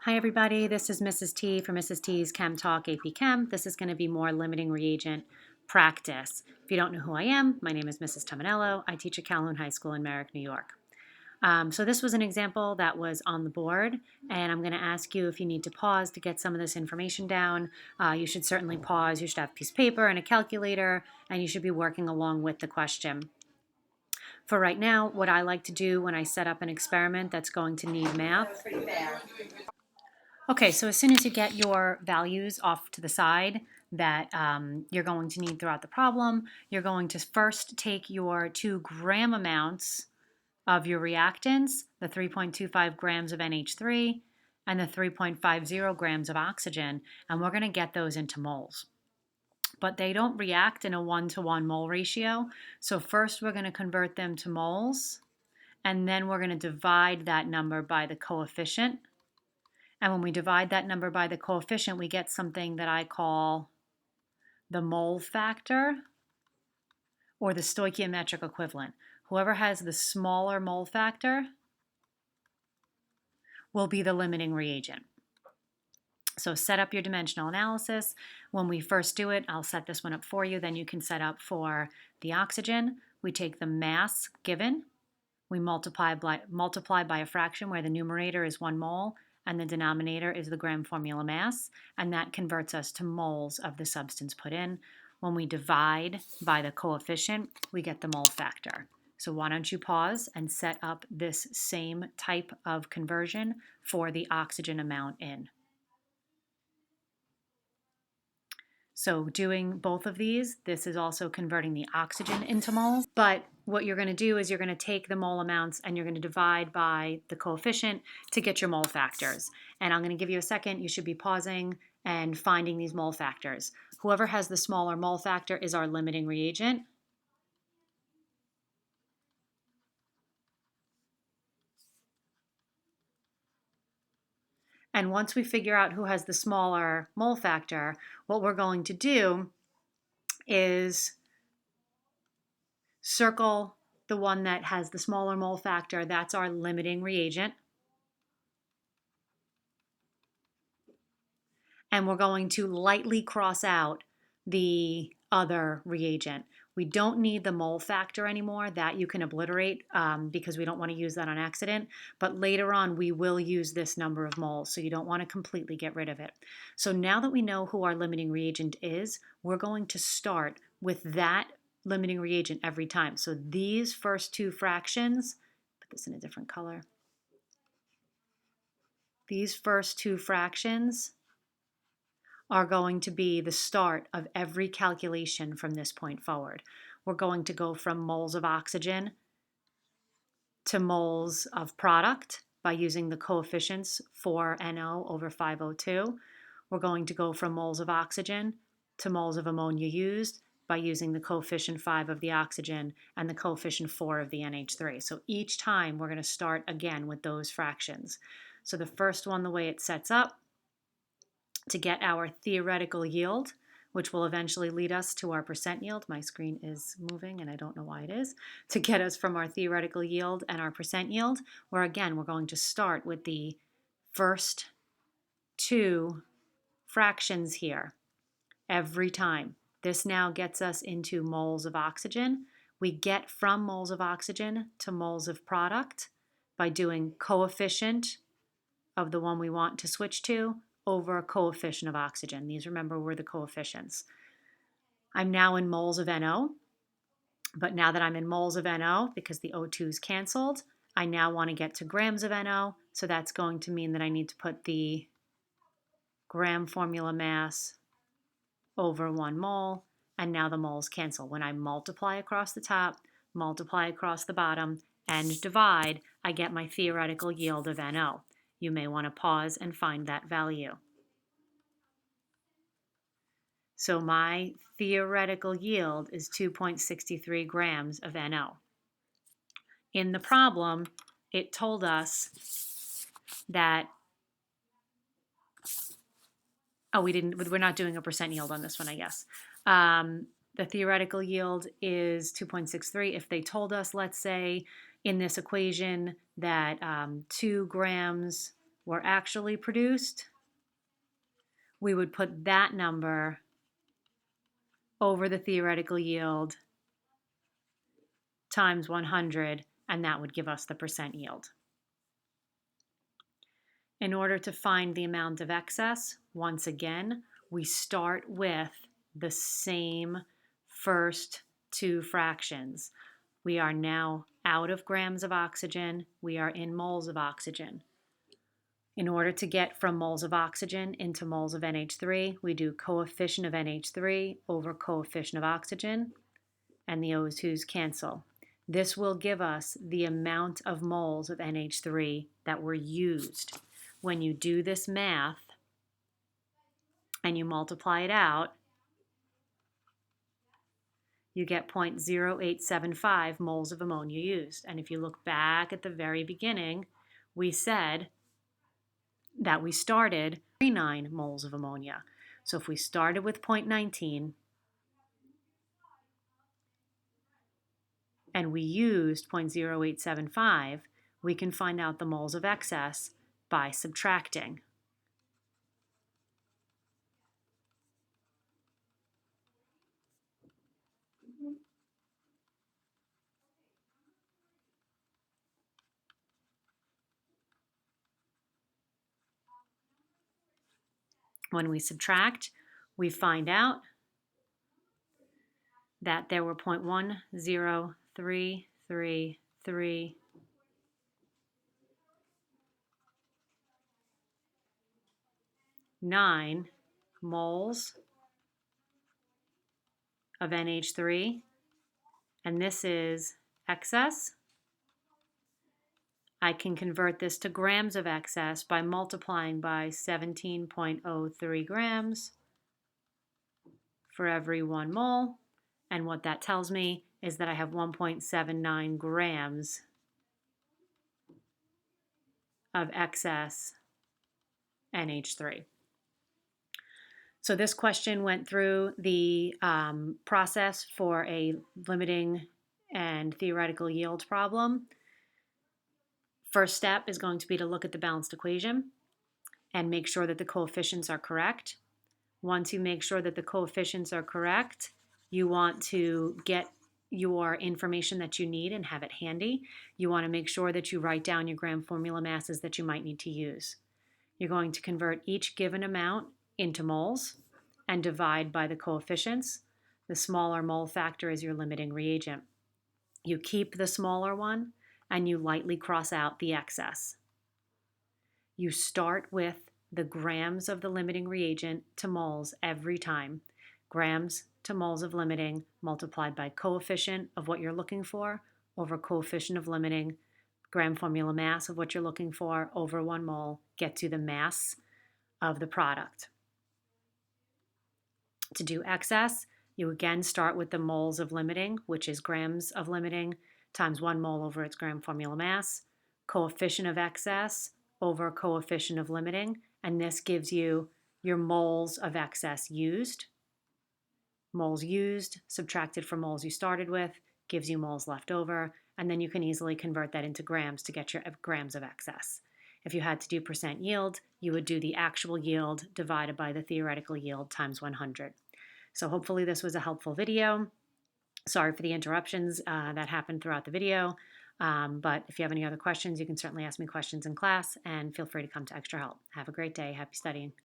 Hi everybody, this is Mrs. T for Mrs. T's Chem Talk AP Chem. This is going to be more limiting reagent practice. If you don't know who I am, my name is Mrs. Tominello. I teach at Calhoun High School in Merrick, New York. So this was an example that was on the board, and I'm going to ask you if you need to pause to get some of this information down. You should certainly pause. You should have a piece of paper and a calculator, and you should be working along with the question. For right now, what I like to do when I set up an experiment that's going to need math. Okay, so as soon as you get your values off to the side that you're going to need throughout the problem, you're going to first take your 2 gram amounts of your reactants, the 3.25 grams of NH3 and the 3.50 grams of oxygen, and we're going to get those into moles. But they don't react in a 1-to-1 mole ratio, so first we're going to convert them to moles, and then we're going to divide that number by the coefficient. And when we divide that number by the coefficient, we get something that I call the mole factor or the stoichiometric equivalent. Whoever has the smaller mole factor will be the limiting reagent. So set up your dimensional analysis. When we first do it, I'll set this one up for you. Then you can set up for the oxygen. We take the mass given. We multiply by a fraction where the numerator is 1 mole and the denominator is the gram formula mass, and that converts us to moles of the substance put in. When we divide by the coefficient, we get the mole factor. So why don't you pause and set up this same type of conversion for the oxygen amount in. So doing both of these, this is also converting the oxygen into moles. But what you're going to do is you're going to take the mole amounts and you're going to divide by the coefficient to get your mole factors. And I'm going to give you a second. You should be pausing and finding these mole factors. Whoever has the smaller mole factor is our limiting reagent. And once we figure out who has the smaller mole factor, what we're going to do is circle the one that has the smaller mole factor. That's our limiting reagent. And we're going to lightly cross out the other reagent. We don't need the mole factor anymore. That you can obliterate because we don't want to use that on accident. But later on, we will use this number of moles, so you don't want to completely get rid of it. So now that we know who our limiting reagent is, we're going to start with that limiting reagent every time. So these first 2 fractions, put this in a different color. These first 2 fractions are going to be the start of every calculation from this point forward. We're going to go from moles of oxygen to moles of product by using the coefficients 4NO over 5O2. We're going to go from moles of oxygen to moles of ammonia used by using the coefficient 5 of the oxygen and the coefficient 4 of the NH3. So each time we're going to start again with those fractions. So the first one, the way it sets up, to get our theoretical yield, which will eventually lead us to our percent yield. My screen is moving and I don't know why it is. To get us from our theoretical yield and our percent yield, where again, we're going to start with the first 2 fractions here every time. This now gets us into moles of oxygen. We get from moles of oxygen to moles of product by doing coefficient of the one we want to switch to over a coefficient of oxygen. These, remember, were the coefficients. I'm now in moles of NO, but now that I'm in moles of NO, because the O2 is canceled, I now want to get to grams of NO, so that's going to mean that I need to put the gram formula mass over 1 mole, and now the moles cancel. When I multiply across the top, multiply across the bottom, and divide, I get my theoretical yield of NO. You may want to pause and find that value. So my theoretical yield is 2.63 grams of NO. In the problem, it told us that, we're not doing a percent yield on this one, I guess. The theoretical yield is 2.63. If they told us, let's say, in this equation that 2 grams were actually produced, we would put that number over the theoretical yield times 100, and that would give us the percent yield. In order to find the amount of excess, once again, we start with the same first two fractions. We are now out of grams of oxygen, we are in moles of oxygen. In order to get from moles of oxygen into moles of NH3, we do coefficient of NH3 over coefficient of oxygen, and the O2s cancel. This will give us the amount of moles of NH3 that were used. When you do this math and you multiply it out, you get 0.0875 moles of ammonia used. And if you look back at the very beginning, we said that we started 39 moles of ammonia. So if we started with 0.19 and we used 0.0875, we can find out the moles of excess by subtracting. When we subtract, we find out that there were 0.10333 moles of NH3, and this is excess. I can convert this to grams of excess by multiplying by 17.03 grams for every 1 mole. And what that tells me is that I have 1.79 grams of excess NH3. So this question went through the process for a limiting and theoretical yield problem. First step is going to be to look at the balanced equation and make sure that the coefficients are correct. Once you make sure that the coefficients are correct, you want to get your information that you need and have it handy. You want to make sure that you write down your gram formula masses that you might need to use. You're going to convert each given amount into moles and divide by the coefficients. The smaller mole factor is your limiting reagent. You keep the smaller one and you lightly cross out the excess. You start with the grams of the limiting reagent to moles every time. Grams to moles of limiting multiplied by coefficient of what you're looking for over coefficient of limiting, gram formula mass of what you're looking for over 1 mole, get to the mass of the product. To do excess, you again start with the moles of limiting, which is grams of limiting times 1 mole over its gram formula mass, coefficient of excess over coefficient of limiting, and this gives you your moles of excess used. Moles used subtracted from moles you started with gives you moles left over, and then you can easily convert that into grams to get your grams of excess. If you had to do percent yield, you would do the actual yield divided by the theoretical yield times 100. So hopefully this was a helpful video. Sorry for the interruptions that happened throughout the video, but if you have any other questions, you can certainly ask me questions in class, and feel free to come to Extra Help. Have a great day. Happy studying.